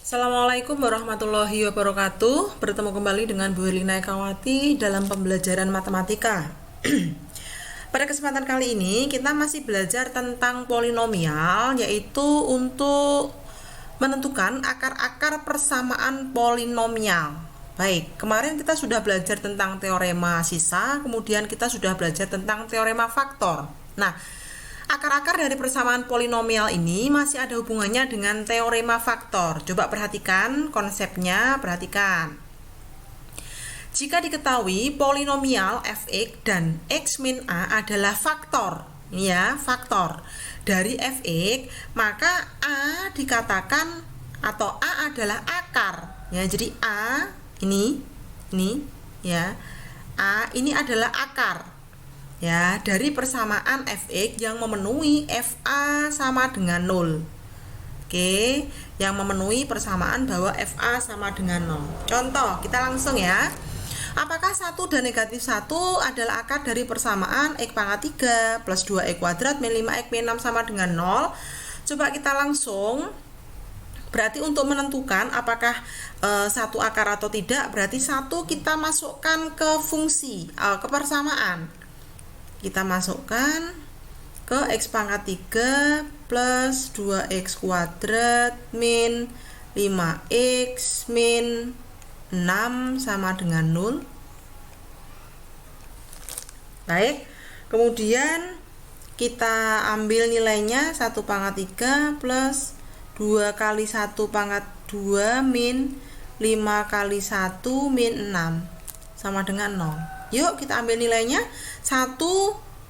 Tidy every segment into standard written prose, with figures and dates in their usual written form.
Assalamualaikum warahmatullahi wabarakatuh. Bertemu kembali dengan Bu Herlina Ekawati dalam pembelajaran matematika. Pada kesempatan kali ini kita masih belajar tentang polinomial, yaitu untuk menentukan akar-akar persamaan polinomial. Baik, kemarin kita sudah belajar tentang teorema sisa, kemudian kita sudah belajar tentang teorema faktor. Nah, akar-akar dari persamaan polinomial ini masih ada hubungannya dengan teorema faktor. Coba perhatikan konsepnya, perhatikan. Jika diketahui polinomial fx dan x min a adalah faktor, ini ya, faktor dari fx, maka a dikatakan atau a adalah akar. Ya, jadi a ini ya. A ini adalah akar. Ya, dari persamaan fx yang memenuhi fa sama dengan 0. Oke, yang memenuhi persamaan bahwa fa sama dengan 0. Contoh, kita langsung ya. Apakah 1 dan negatif 1 adalah akar dari persamaan x pangkat 3 plus 2x kuadrat min 5x min 6 sama dengan 0? Coba kita langsung. Berarti untuk menentukan apakah satu akar atau tidak, berarti 1 kita masukkan ke fungsi, ke persamaan. Kita masukkan ke x pangkat 3 plus 2x kuadrat min 5x min 6 sama dengan 0. Baik, kemudian kita ambil nilainya 1 pangkat 3 plus 2 kali 1 pangkat 2 min 5 kali 1 min 6 sama dengan 0. Yuk kita ambil nilainya 1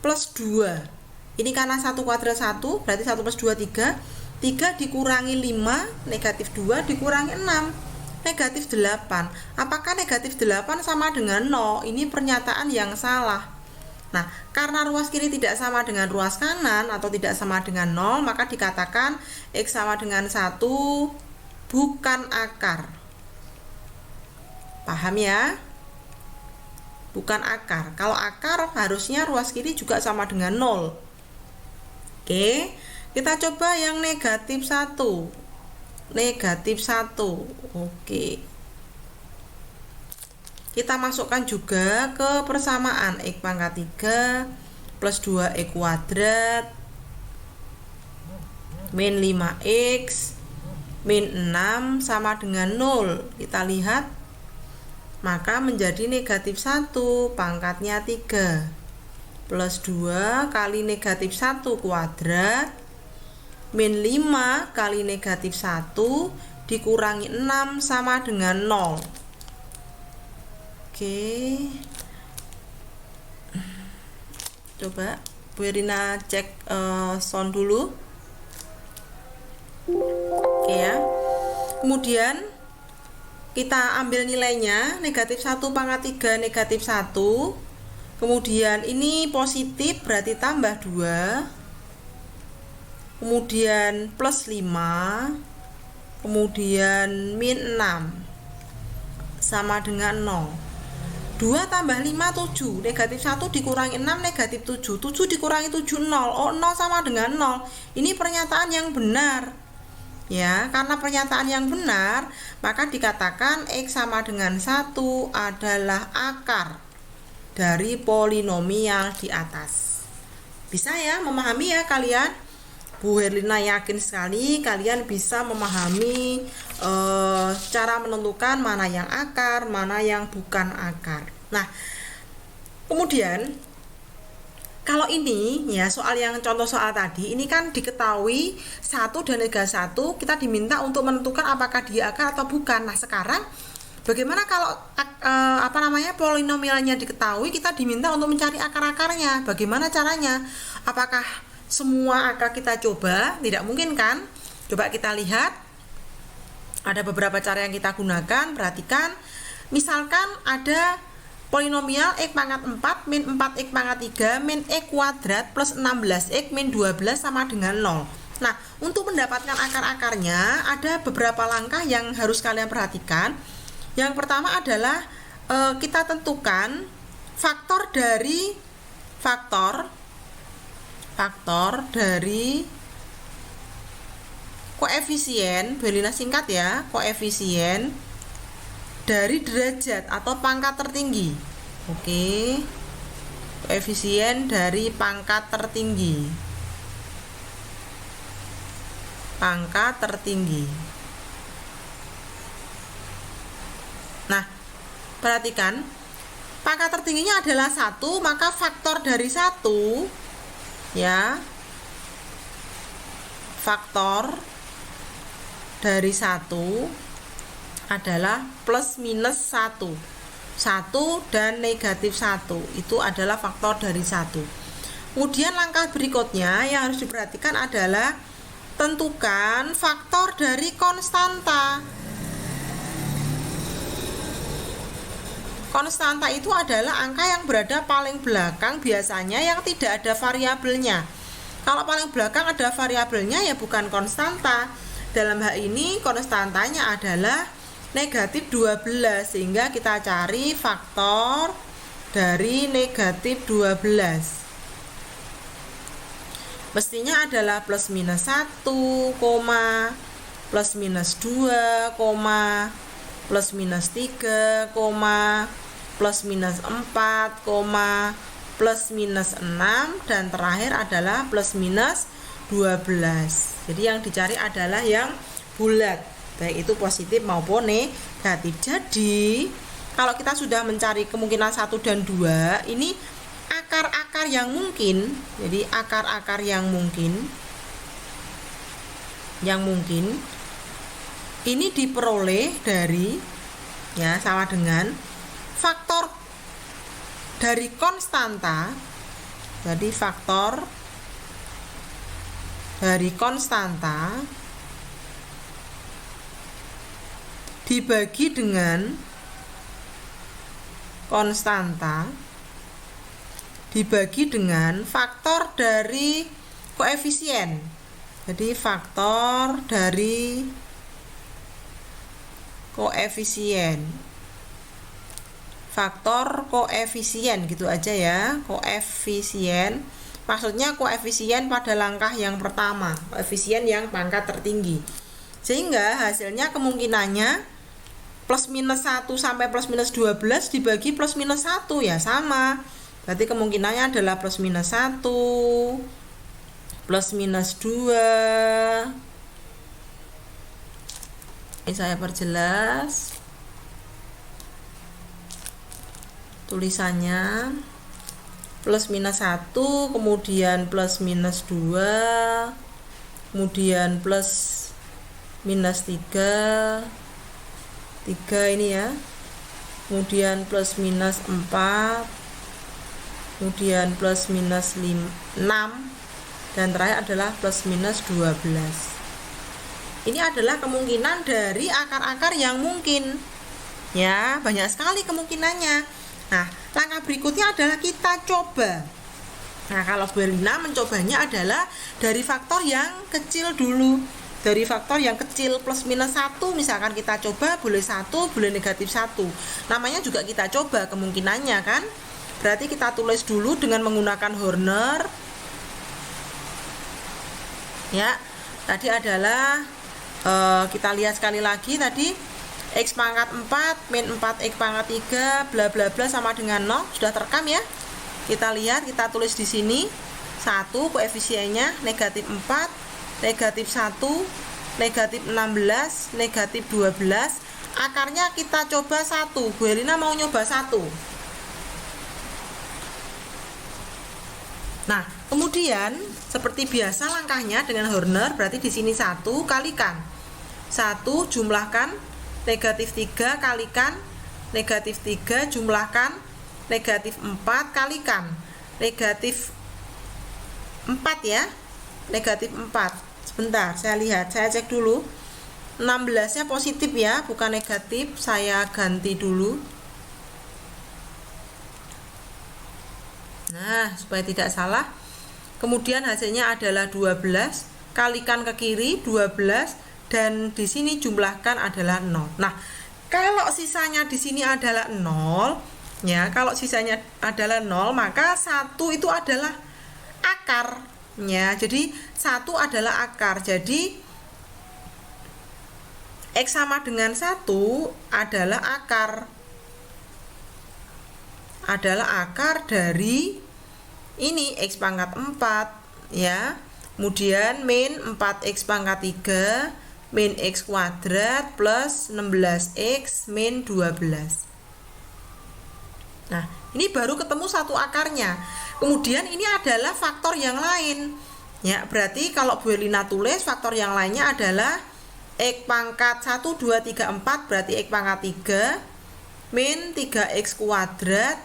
plus 2. Ini karena 1 kuadrat 1, berarti 1 plus 2 3. 3 dikurangi 5, negatif 2 dikurangi 6, negatif 8. Apakah negatif 8 sama dengan 0? Ini pernyataan yang salah. Nah, karena ruas kiri tidak sama dengan ruas kanan atau tidak sama dengan 0, maka dikatakan x sama dengan 1 bukan akar. Paham ya? Bukan akar. Kalau akar harusnya ruas kiri juga sama dengan 0. Oke, kita coba yang negatif 1. Negatif 1. Oke. Kita masukkan juga ke persamaan x pangkat 3 plus 2x kuadrat min 5x min 6 sama dengan 0. Kita lihat, maka menjadi negatif 1 pangkatnya 3 plus 2 kali negatif 1 kuadrat min 5 kali negatif 1 dikurangi 6 sama dengan 0. Oke, coba Bu Herlina cek sound dulu. Oke ya. Kemudian kita ambil nilainya negatif 1 pangkat 3 negatif 1. Kemudian ini positif berarti tambah 2. Kemudian plus 5. Kemudian min 6 sama dengan 0. 2 tambah 5 7. Negatif 1 dikurangi 6 negatif 7. 7 dikurangi 7 0. Oh, 0 sama dengan 0. Ini pernyataan yang benar. Ya, karena pernyataan yang benar, maka dikatakan x sama dengan 1 adalah akar dari polinomial di atas. Bisa ya memahami ya kalian? Bu Herlina yakin sekali kalian bisa memahami cara menentukan mana yang akar, mana yang bukan akar. Nah, kemudian kalau ini ya, soal yang contoh soal tadi, ini kan diketahui 1 dan negatif 1, kita diminta untuk menentukan apakah dia akar atau bukan. Nah, sekarang bagaimana kalau polinomialnya diketahui, kita diminta untuk mencari akar-akarnya. Bagaimana caranya? Apakah semua akar kita coba? Tidak mungkin kan? Coba kita lihat. Ada beberapa cara yang kita gunakan. Perhatikan. Misalkan ada polinomial x pangkat 4 min 4x pangkat 3 min x kuadrat plus 16x min 12 sama dengan 0. Nah, untuk mendapatkan akar-akarnya ada beberapa langkah yang harus kalian perhatikan. Yang pertama adalah kita tentukan faktor dari koefisien, Bu Elina singkat ya, koefisien dari derajat atau pangkat tertinggi. Oke. Koefisien dari pangkat tertinggi. Pangkat tertinggi. Nah, perhatikan, pangkat tertingginya adalah 1, maka faktor dari 1 ya. Faktor dari 1 adalah plus minus 1. 1 dan negatif 1 itu adalah faktor dari 1. Kemudian langkah berikutnya yang harus diperhatikan adalah tentukan faktor dari konstanta. Konstanta itu adalah angka yang berada paling belakang, biasanya yang tidak ada variabelnya. Kalau paling belakang ada variabelnya ya bukan konstanta. Dalam hal ini konstantanya adalah negatif 12, sehingga kita cari faktor dari negatif 12. Mestinya adalah plus minus 1, plus minus 2, plus minus 3, plus minus 4, plus minus 6, dan terakhir adalah plus minus 12. Jadi yang dicari adalah yang bulat, baik itu positif maupun negatif. Jadi kalau kita sudah mencari kemungkinan 1 dan 2, ini akar-akar yang mungkin. Jadi akar-akar yang mungkin ini diperoleh dari ya sama dengan faktor dari konstanta. Jadi faktor dari konstanta dibagi dengan konstanta dibagi dengan faktor dari koefisien. Jadi faktor dari koefisien. Faktor koefisien gitu aja ya, koefisien. Maksudnya koefisien pada langkah yang pertama, koefisien yang pangkat tertinggi. Sehingga hasilnya kemungkinannya plus minus 1 sampai plus minus 12 dibagi plus minus 1 ya sama. Berarti kemungkinannya adalah plus minus 1, plus minus 2. Ini saya perjelas tulisannya. Plus minus 1, kemudian plus minus 2, kemudian plus minus 3 ini ya, kemudian plus minus 4, kemudian plus minus 6, dan terakhir adalah plus minus 12. Ini adalah kemungkinan dari akar-akar yang mungkin ya, banyak sekali kemungkinannya. Nah, langkah berikutnya adalah kita coba. Nah, kalau Bu Elina mencobanya adalah dari faktor yang kecil dulu. Dari faktor yang kecil plus minus 1, misalkan kita coba boleh 1, boleh negatif 1. Namanya juga kita coba kemungkinannya kan. Berarti kita tulis dulu dengan menggunakan Horner. Ya, tadi adalah kita lihat sekali lagi tadi X pangkat 4 min 4X pangkat 3 bla bla bla sama dengan 0. Sudah terekam ya. Kita lihat, kita tulis di sini 1 koefisiennya negatif 4, negatif 1, negatif 16, negatif 12. Akarnya kita coba 1. Bu Elina mau nyoba 1. Nah, kemudian seperti biasa langkahnya dengan Horner, berarti di sini 1 kalikan 1 jumlahkan negatif 3 kalikan negatif 3 jumlahkan negatif 4 kalikan negatif 4 ya, negatif 4. Sebentar, saya lihat, saya cek dulu. 16 nya positif ya, bukan negatif. Saya ganti dulu. Nah, supaya tidak salah. Kemudian hasilnya adalah 12, kalikan ke kiri 12, dan di sini jumlahkan adalah 0. Nah, kalau sisanya di sini adalah 0, ya, kalau sisanya adalah 0, maka 1 itu adalah akarnya. Jadi 1 adalah akar. Jadi X sama dengan 1 adalah akar. Adalah akar dari ini X pangkat 4 ya. Kemudian min 4X pangkat 3 min X kuadrat plus 16X min 12. Nah, ini baru ketemu satu akarnya. Kemudian ini adalah faktor yang lain. Ya, berarti kalau Bu Herlina tulis faktor yang lainnya adalah X pangkat 1, 2, 3, 4 berarti X pangkat 3 min 3X kuadrat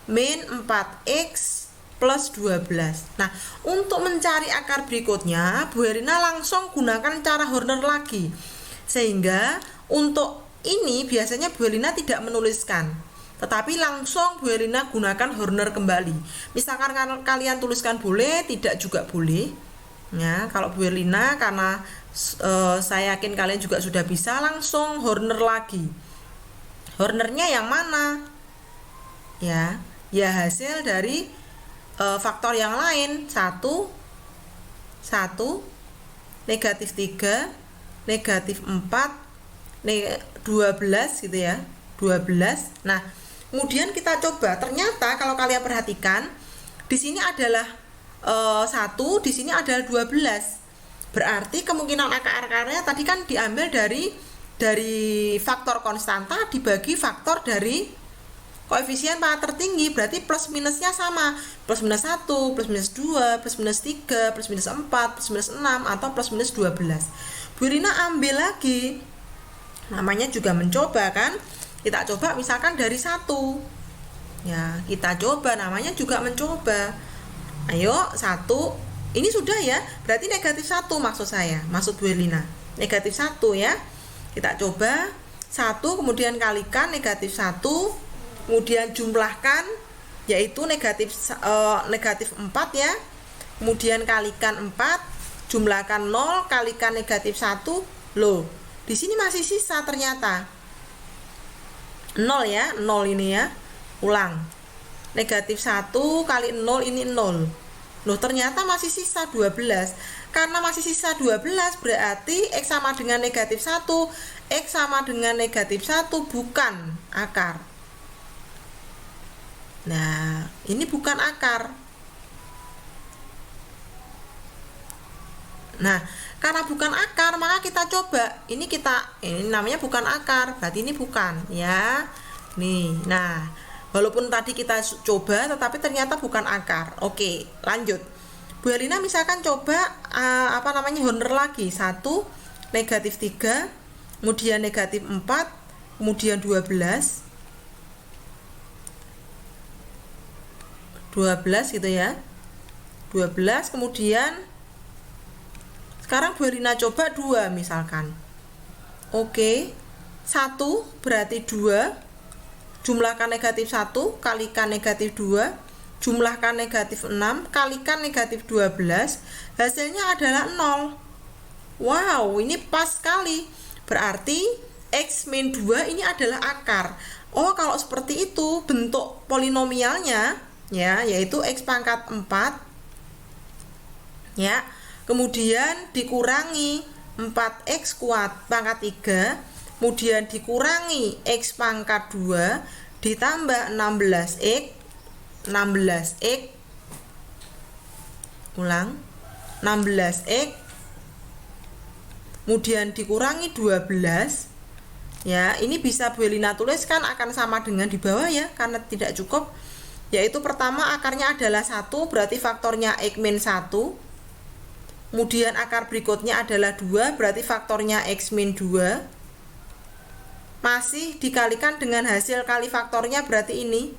min 4X plus 12. Nah, untuk mencari akar berikutnya, Bu Herlina langsung gunakan cara Horner lagi. Sehingga untuk ini biasanya Bu Herlina tidak menuliskan, tetapi langsung Bu Herlina gunakan Horner kembali. Misalkan kalian tuliskan boleh, tidak juga boleh. Ya, kalau Bu Herlina karena saya yakin kalian juga sudah bisa, langsung Horner lagi. Hornernya yang mana? Ya hasil dari faktor yang lain. 1 negatif 3 negatif 4 12 gitu ya, 12. Nah, kemudian kita coba, ternyata kalau kalian perhatikan di sini adalah 1, di sini adalah 12. Berarti kemungkinan akar-akarnya tadi kan diambil dari faktor konstanta dibagi faktor dari koefisien pangkat tertinggi, berarti plus minusnya sama, plus minus 1, plus minus 2, plus minus 3, plus minus 4, plus minus 6, atau plus minus 12. Bu Herlina ambil lagi, namanya juga mencoba kan, kita coba misalkan dari 1. Ya, kita coba, namanya juga mencoba. Ayo, 1, ini sudah ya, berarti negatif 1 maksud saya, maksud Bu Herlina, negatif 1 ya. Kita coba, 1 kemudian kalikan negatif 1, kemudian jumlahkan, yaitu negatif 4 ya, kemudian kalikan 4, jumlahkan 0, kalikan negatif 1. Loh, di sini masih sisa ternyata 0 ya, 0 ini ya. Ulang, negatif 1 kali 0 ini 0. Loh, ternyata masih sisa 12. Karena masih sisa 12 berarti X sama dengan negatif 1. X sama dengan negatif 1 bukan akar. Nah, ini bukan akar. Nah, karena bukan akar, maka kita coba. Ini namanya bukan akar, berarti ini bukan, ya. Nih, nah, walaupun tadi kita coba, tetapi ternyata bukan akar. Oke, lanjut. Bu Herlina misalkan coba Horner lagi. 1, negatif 3, kemudian negatif 4, kemudian 12 gitu ya, 12. Kemudian sekarang Bu Herlina coba 2 misalkan. Oke, 1 berarti 2, jumlahkan negatif 1 kalikan negatif 2, jumlahkan negatif 6 kalikan negatif 12, hasilnya adalah 0. Wow, ini pas sekali, berarti X min 2 ini adalah akar. Oh, kalau seperti itu bentuk polinomialnya ya, yaitu X pangkat 4 ya, kemudian dikurangi 4X pangkat 3, kemudian dikurangi X pangkat 2 ditambah 16X ulang, 16X kemudian dikurangi 12 ya. Ini bisa Bu Herlina tuliskan akan sama dengan di bawah ya, karena tidak cukup, yaitu pertama akarnya adalah 1, berarti faktornya X min 1. Kemudian akar berikutnya adalah 2, berarti faktornya X min 2. Masih dikalikan dengan hasil kali faktornya, berarti ini.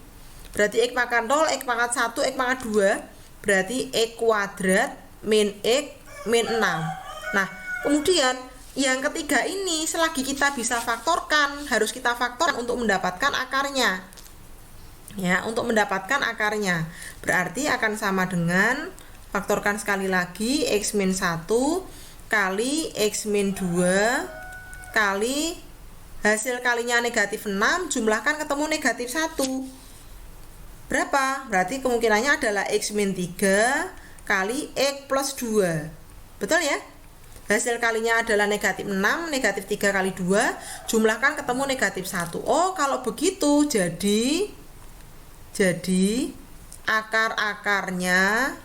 Berarti X pangkat 0, X pangkat 1, X pangkat 2, berarti X kuadrat min X min 6. Nah, kemudian yang ketiga ini selagi kita bisa faktorkan, harus kita faktorkan untuk mendapatkan akarnya. Ya, untuk mendapatkan akarnya berarti akan sama dengan, faktorkan sekali lagi, X min 1 kali X min 2 kali hasil kalinya negatif 6, jumlahkan ketemu negatif 1. Berapa? Berarti kemungkinannya adalah X min 3 kali X plus 2. Betul ya? Hasil kalinya adalah negatif 6, negatif 3 kali 2, jumlahkan ketemu negatif 1. Oh, kalau begitu jadi akar-akarnya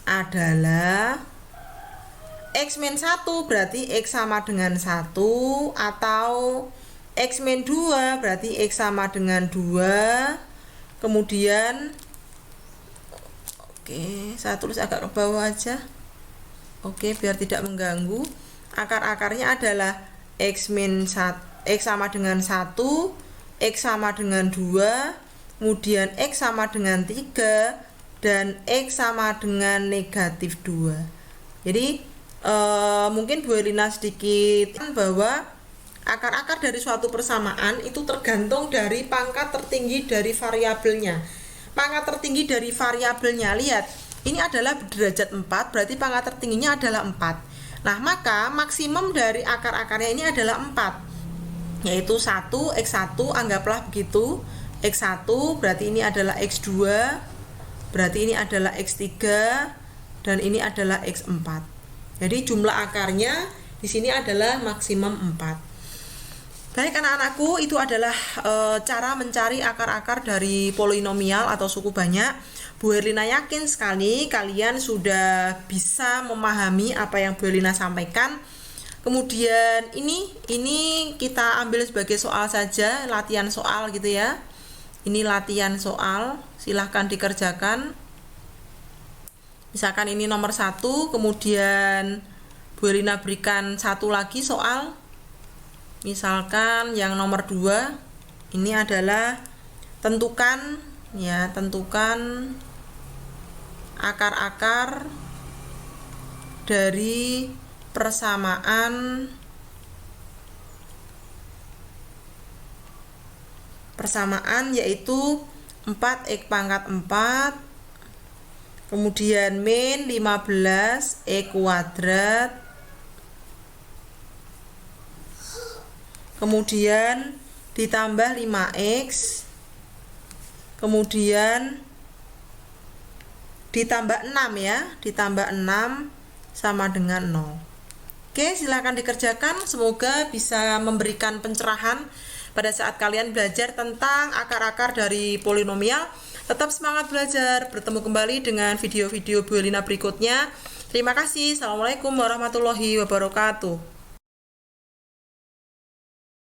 adalah X min 1 berarti X sama dengan 1, atau X min 2 berarti X sama dengan 2. Kemudian oke, saya tulis agak ke bawah aja. Oke, biar tidak mengganggu. Akar-akarnya adalah X min 1, X sama dengan 1, X sama dengan 2, kemudian X sama dengan 3, dan X sama dengan negatif 2. Jadi mungkin Bu Elina sedikit bahwa akar-akar dari suatu persamaan itu tergantung dari pangkat tertinggi dari variabelnya. Pangkat tertinggi dari variabelnya, lihat, ini adalah derajat 4, berarti pangkat tertingginya adalah 4. Nah, maka maksimum dari akar-akarnya ini adalah 4, yaitu 1, X1, anggaplah begitu. X1 berarti ini adalah X2, berarti ini adalah X3, dan ini adalah X4. Jadi jumlah akarnya di sini adalah maksimum 4. Baik anak-anakku, itu adalah cara mencari akar-akar dari polinomial atau suku banyak. Bu Herlina yakin sekali kalian sudah bisa memahami apa yang Bu Herlina sampaikan. Kemudian ini kita ambil sebagai soal saja, latihan soal gitu ya. Ini latihan soal, silahkan dikerjakan. Misalkan ini nomor 1, kemudian Bu Herlina berikan satu lagi soal. Misalkan yang nomor 2, ini adalah tentukan akar-akar dari persamaan yaitu 4x pangkat 4, kemudian min 15 E kuadrat, kemudian ditambah 5x, kemudian ditambah 6 ya, ditambah 6 sama dengan 0. Oke, silakan dikerjakan, semoga bisa memberikan pencerahan pada saat kalian belajar tentang akar-akar dari polinomial. Tetap semangat belajar, bertemu kembali dengan video-video Bu Herlina berikutnya. Terima kasih. Assalamualaikum warahmatullahi wabarakatuh.